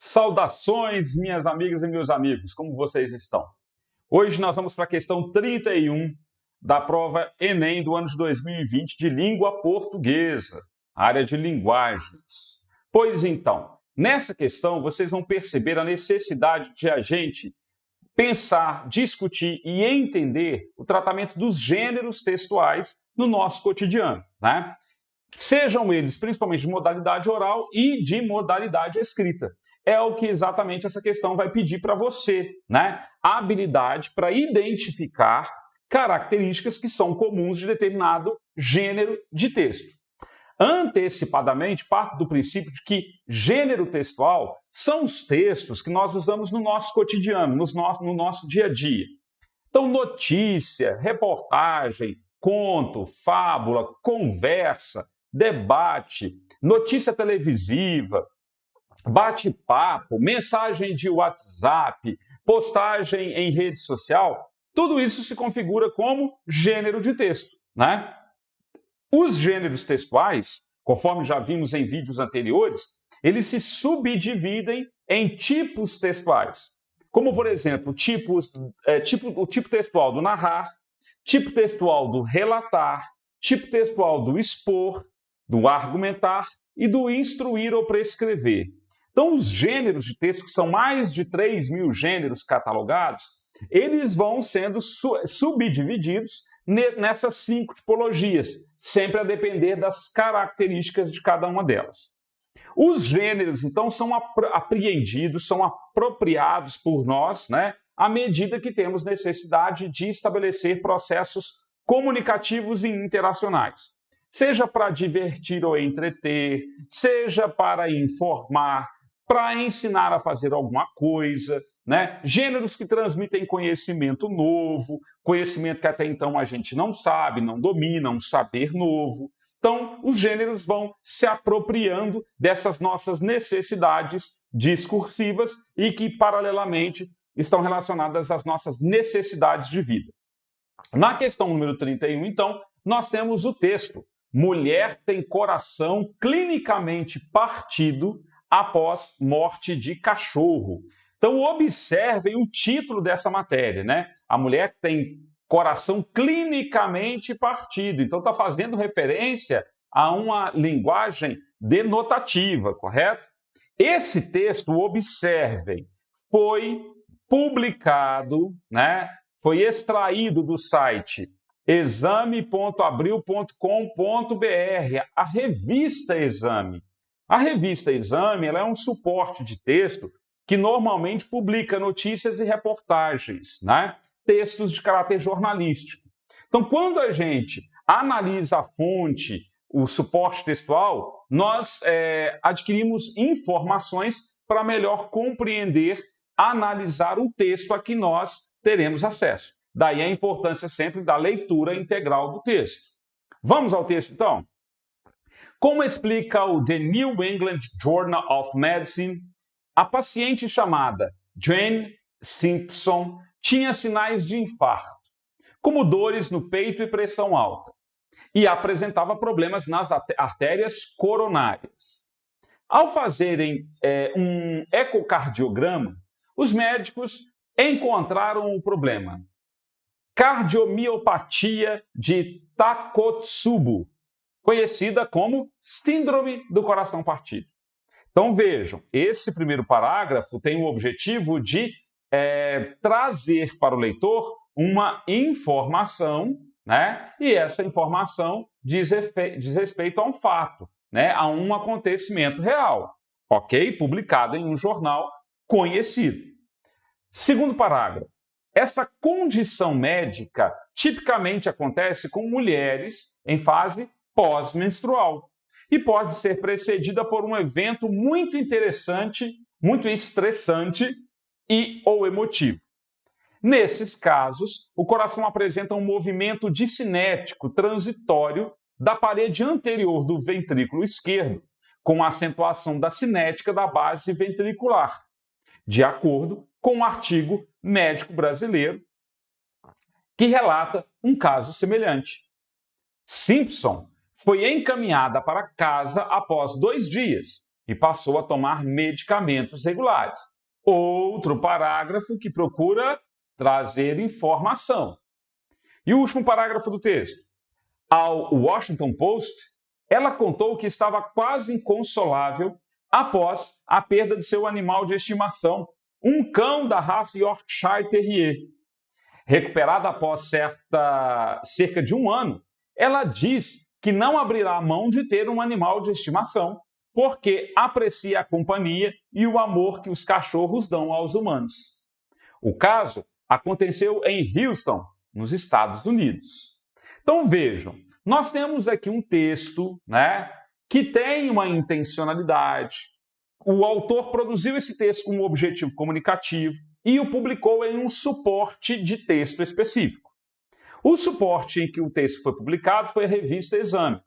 Saudações, minhas amigas e meus amigos, como vocês estão? Hoje nós vamos para a questão 31 da prova Enem do ano de 2020 de língua portuguesa, área de linguagens. Pois então, nessa questão vocês vão perceber a necessidade de a gente pensar, discutir e entender o tratamento dos gêneros textuais no nosso cotidiano, né? Sejam eles principalmente de modalidade oral e de modalidade escrita. É o que exatamente essa questão vai pedir para você, né? A habilidade para identificar características que são comuns de determinado gênero de texto. Antecipadamente, parto do princípio de que gênero textual são os textos que nós usamos no nosso cotidiano, no nosso dia a dia. Então, notícia, reportagem, conto, fábula, conversa, debate, notícia televisiva, bate-papo, mensagem de WhatsApp, postagem em rede social, tudo isso se configura como gênero de texto, né? Os gêneros textuais, conforme já vimos em vídeos anteriores, eles se subdividem em tipos textuais. Como, por exemplo, o tipo textual do narrar, tipo textual do relatar, tipo textual do expor, do argumentar e do instruir ou prescrever. Então, os gêneros de texto, que são mais de 3.000 gêneros catalogados, eles vão sendo subdivididos nessas 5 tipologias, sempre a depender das características de cada uma delas. Os gêneros, então, são apreendidos, são apropriados por nós, né, à medida que temos necessidade de estabelecer processos comunicativos e interacionais. Seja para divertir ou entreter, seja para informar, para ensinar a fazer alguma coisa, né? Gêneros que transmitem conhecimento novo, conhecimento que até então a gente não sabe, não domina, um saber novo. Então, os gêneros vão se apropriando dessas nossas necessidades discursivas e que, paralelamente, estão relacionadas às nossas necessidades de vida. Na questão número 31, então, nós temos o texto: mulher tem coração clinicamente partido após morte de cachorro. Então, observem o título dessa matéria, né? A mulher tem coração clinicamente partido. Então, está fazendo referência a uma linguagem denotativa, correto? Esse texto, observem, foi publicado, né? Foi extraído do site exame.abril.com.br, a revista Exame. A revista Exame, ela é um suporte de texto que normalmente publica notícias e reportagens, né? Textos de caráter jornalístico. Então, quando a gente analisa a fonte, o suporte textual, nós adquirimos informações para melhor compreender, analisar o texto a que nós teremos acesso. Daí a importância sempre da leitura integral do texto. Vamos ao texto, então? Como explica o The New England Journal of Medicine, a paciente chamada Jane Simpson tinha sinais de infarto, como dores no peito e pressão alta, e apresentava problemas nas artérias coronárias. Ao fazerem um ecocardiograma, os médicos encontraram o problema: cardiomiopatia de Takotsubo, conhecida como síndrome do coração partido. Então vejam, esse primeiro parágrafo tem o objetivo de trazer para o leitor uma informação, né? E essa informação diz respeito a um fato, né? A um acontecimento real, ok? Publicado em um jornal conhecido. Segundo parágrafo. Essa condição médica tipicamente acontece com mulheres em fase pós-menstrual e pode ser precedida por um evento muito interessante, muito estressante e ou emotivo. Nesses casos, o coração apresenta um movimento discinético transitório da parede anterior do ventrículo esquerdo, com acentuação da cinética da base ventricular, de acordo com um artigo médico brasileiro que relata um caso semelhante. Simpson foi encaminhada para casa após 2 dias e passou a tomar medicamentos regulares. Outro parágrafo que procura trazer informação. E o último parágrafo do texto. Ao Washington Post, ela contou que estava quase inconsolável após a perda de seu animal de estimação, um cão da raça Yorkshire Terrier. Recuperada após cerca de 1 ano, ela diz que não abrirá mão de ter um animal de estimação, porque aprecia a companhia e o amor que os cachorros dão aos humanos. O caso aconteceu em Houston, nos Estados Unidos. Então vejam, nós temos aqui um texto, que tem uma intencionalidade. O autor produziu esse texto com um objetivo comunicativo e o publicou em um suporte de texto específico. O suporte em que o texto foi publicado foi a revista Exame.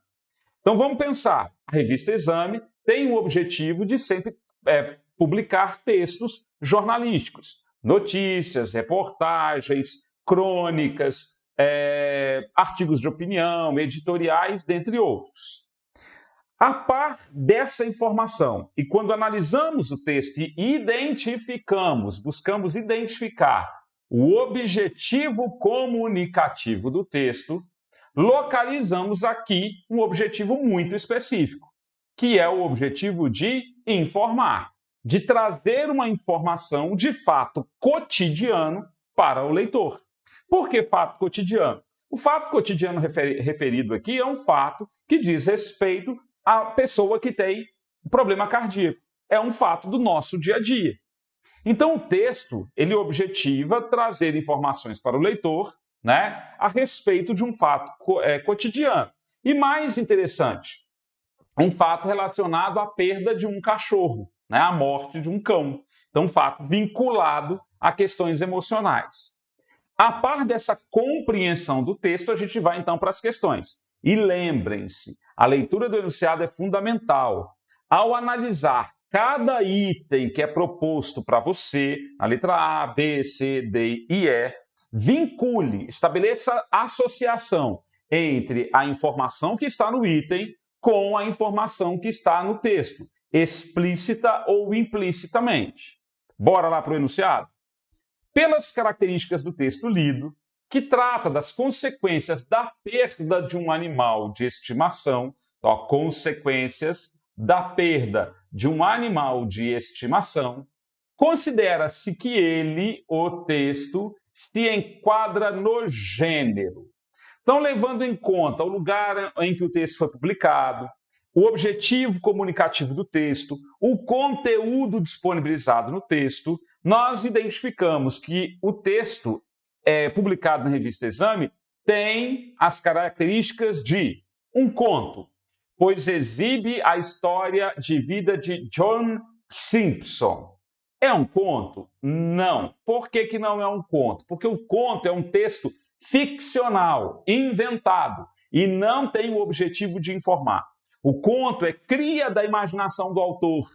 Então vamos pensar, a revista Exame tem o objetivo de sempre publicar textos jornalísticos, notícias, reportagens, crônicas, artigos de opinião, editoriais, dentre outros. A par dessa informação, e quando analisamos o texto e buscamos identificar o objetivo comunicativo do texto, localizamos aqui um objetivo muito específico, que é o objetivo de informar, de trazer uma informação de fato cotidiano para o leitor. Por que fato cotidiano? O fato cotidiano referido aqui é um fato que diz respeito à pessoa que tem problema cardíaco. É um fato do nosso dia a dia. Então, o texto, ele objetiva trazer informações para o leitor, a respeito de um fato cotidiano. E mais interessante, um fato relacionado à perda de um cachorro, à morte de um cão. Então, um fato vinculado a questões emocionais. A par dessa compreensão do texto, a gente vai então para as questões. E lembrem-se, a leitura do enunciado é fundamental. Ao analisar cada item que é proposto para você, na letra A, B, C, D e E, vincule, estabeleça associação entre a informação que está no item com a informação que está no texto, explícita ou implicitamente. Bora lá para o enunciado? Pelas características do texto lido, que trata das consequências da perda de um animal de estimação, consequências da perda de um animal de estimação, considera-se que o texto, se enquadra no gênero. Então, levando em conta o lugar em que o texto foi publicado, o objetivo comunicativo do texto, o conteúdo disponibilizado no texto, nós identificamos que o texto publicado na revista Exame tem as características de um conto, pois exibe a história de vida de John Simpson. É um conto? Não. Por que não é um conto? Porque o conto é um texto ficcional, inventado, e não tem o objetivo de informar. O conto é cria da imaginação do autor,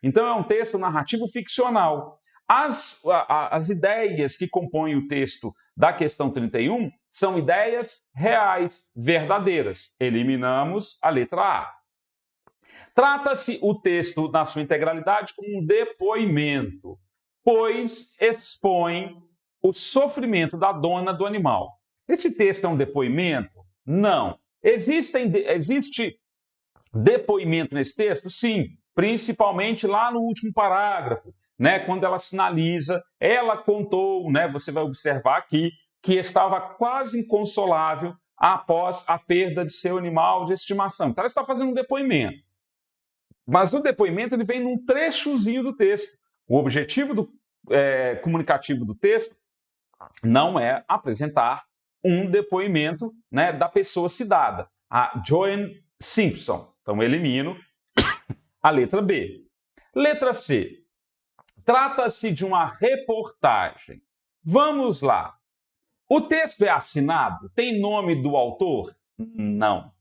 Então é um texto narrativo ficcional. As ideias que compõem o texto da questão 31 são ideias reais, verdadeiras. Eliminamos a letra A. Trata-se o texto, na sua integralidade, como um depoimento, pois expõe o sofrimento da dona do animal. Esse texto é um depoimento? Não. Existe depoimento nesse texto? Sim, principalmente lá no último parágrafo, quando ela sinaliza, ela contou, você vai observar aqui, que estava quase inconsolável após a perda de seu animal de estimação. Então ela está fazendo um depoimento. Mas o depoimento ele vem num trechozinho do texto. O objetivo comunicativo do texto não é apresentar um depoimento da pessoa citada, a Joan Simpson. Então, elimino a letra B. Letra C. Trata-se de uma reportagem. Vamos lá. O texto é assinado? Tem nome do autor? Não.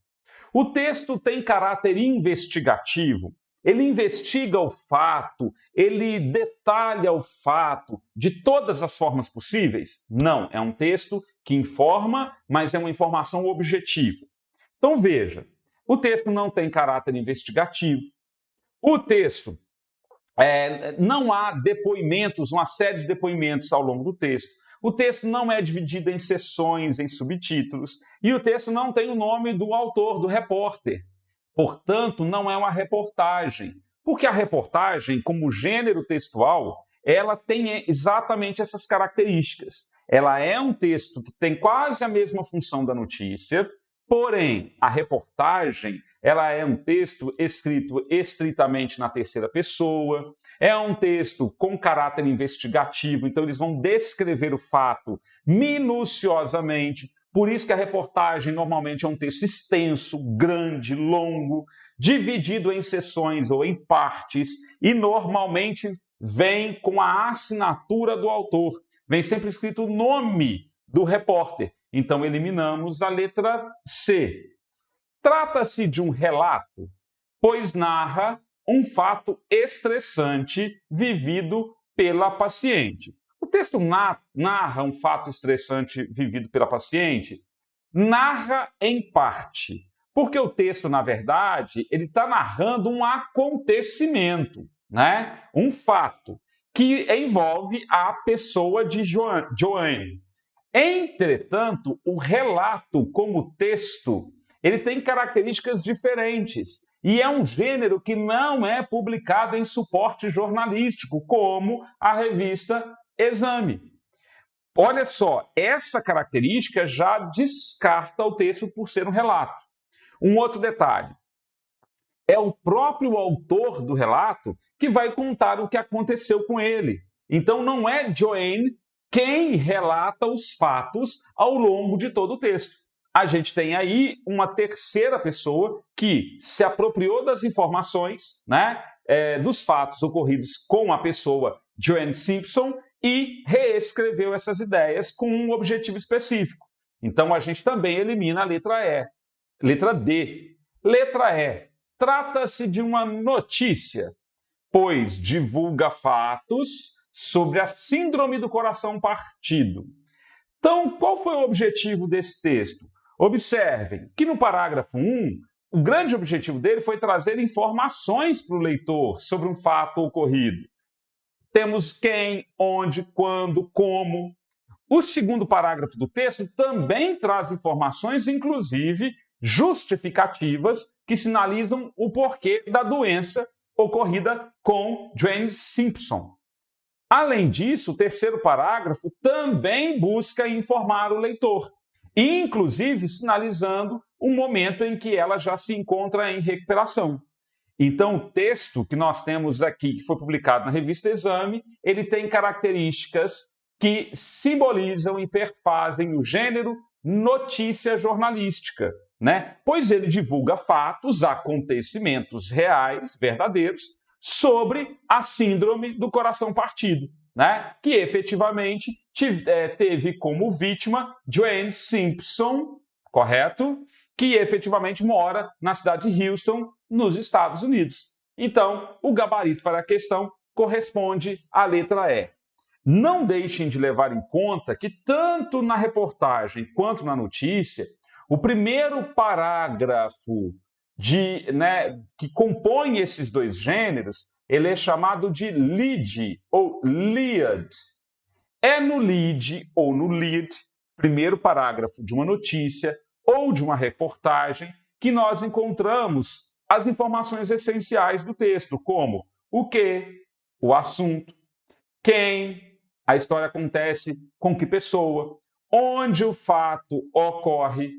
O texto tem caráter investigativo. Ele investiga o fato, ele detalha o fato de todas as formas possíveis? Não. É um texto que informa, mas é uma informação objetiva. Então, veja, o texto não tem caráter investigativo. O texto, não há depoimentos, uma série de depoimentos ao longo do texto. O texto não é dividido em seções, em subtítulos, e o texto não tem o nome do autor, do repórter. Portanto, não é uma reportagem, porque a reportagem, como gênero textual, ela tem exatamente essas características. Ela é um texto que tem quase a mesma função da notícia, porém, a reportagem, ela é um texto escrito estritamente na terceira pessoa, é um texto com caráter investigativo, então eles vão descrever o fato minuciosamente. Por isso que a reportagem normalmente é um texto extenso, grande, longo, dividido em seções ou em partes, e normalmente vem com a assinatura do autor. Vem sempre escrito o nome do repórter. Então eliminamos a letra C. Trata-se de um relato, pois narra um fato estressante vivido pela paciente. O texto narra um fato estressante vivido pela paciente? Narra em parte, porque o texto, na verdade, ele está narrando um acontecimento, né? Um fato que envolve a pessoa de Joanne. Entretanto, o relato como texto, ele tem características diferentes e é um gênero que não é publicado em suporte jornalístico, como a revista Exame. Olha só, essa característica já descarta o texto por ser um relato. Um outro detalhe, é o próprio autor do relato que vai contar o que aconteceu com ele. Então não é Joanne quem relata os fatos ao longo de todo o texto. A gente tem aí uma terceira pessoa que se apropriou das informações, né, dos fatos ocorridos com a pessoa Joanne Simpson e reescreveu essas ideias com um objetivo específico. Então a gente também elimina a letra E. Letra D. Letra E. Trata-se de uma notícia, pois divulga fatos sobre a síndrome do coração partido. Então, qual foi o objetivo desse texto? Observem que no parágrafo 1, o grande objetivo dele foi trazer informações para o leitor sobre um fato ocorrido. Temos quem, onde, quando, como. O segundo parágrafo do texto também traz informações, inclusive justificativas, que sinalizam o porquê da doença ocorrida com Joanne Simpson. Além disso, o terceiro parágrafo também busca informar o leitor, inclusive sinalizando o momento em que ela já se encontra em recuperação. Então, o texto que nós temos aqui, que foi publicado na revista Exame, ele tem características que simbolizam e perfazem o gênero notícia jornalística, né? Pois ele divulga fatos, acontecimentos reais, verdadeiros, sobre a síndrome do coração partido, né? Que efetivamente teve como vítima Joanne Simpson, correto? Que efetivamente mora na cidade de Houston, nos Estados Unidos. Então, o gabarito para a questão corresponde à letra E. Não deixem de levar em conta que tanto na reportagem quanto na notícia, o primeiro parágrafo que compõe esses dois gêneros, ele é chamado de lead ou lead. É no lead ou no lead, primeiro parágrafo de uma notícia ou de uma reportagem, que nós encontramos as informações essenciais do texto, como o que, o assunto, quem, a história acontece com que pessoa, onde o fato ocorre,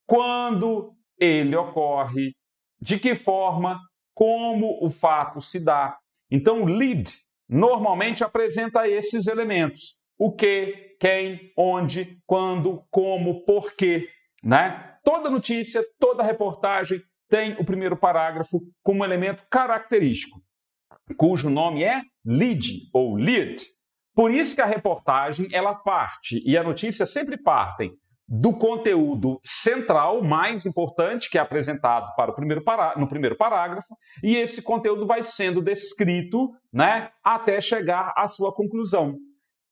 quando ele ocorre, de que forma, como o fato se dá. Então, o lead normalmente apresenta esses elementos: o que, quem, onde, quando, como, porquê, né? Toda notícia, toda reportagem tem o primeiro parágrafo como elemento característico, cujo nome é lead ou lead. Por isso que a reportagem ela parte e a notícia sempre partem do conteúdo central, mais importante, que é apresentado para no primeiro parágrafo, e esse conteúdo vai sendo descrito, né, até chegar à sua conclusão.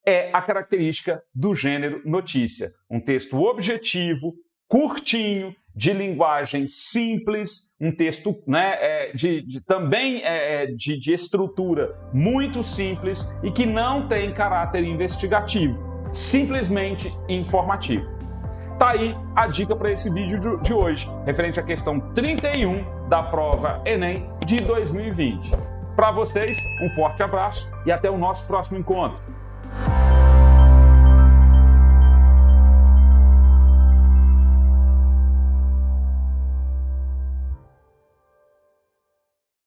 É a característica do gênero notícia. Um texto objetivo, curtinho, de linguagem simples, um texto também de estrutura muito simples e que não tem caráter investigativo, simplesmente informativo. Tá aí a dica para esse vídeo de hoje, referente à questão 31 da prova Enem de 2020. Para vocês, um forte abraço e até o nosso próximo encontro.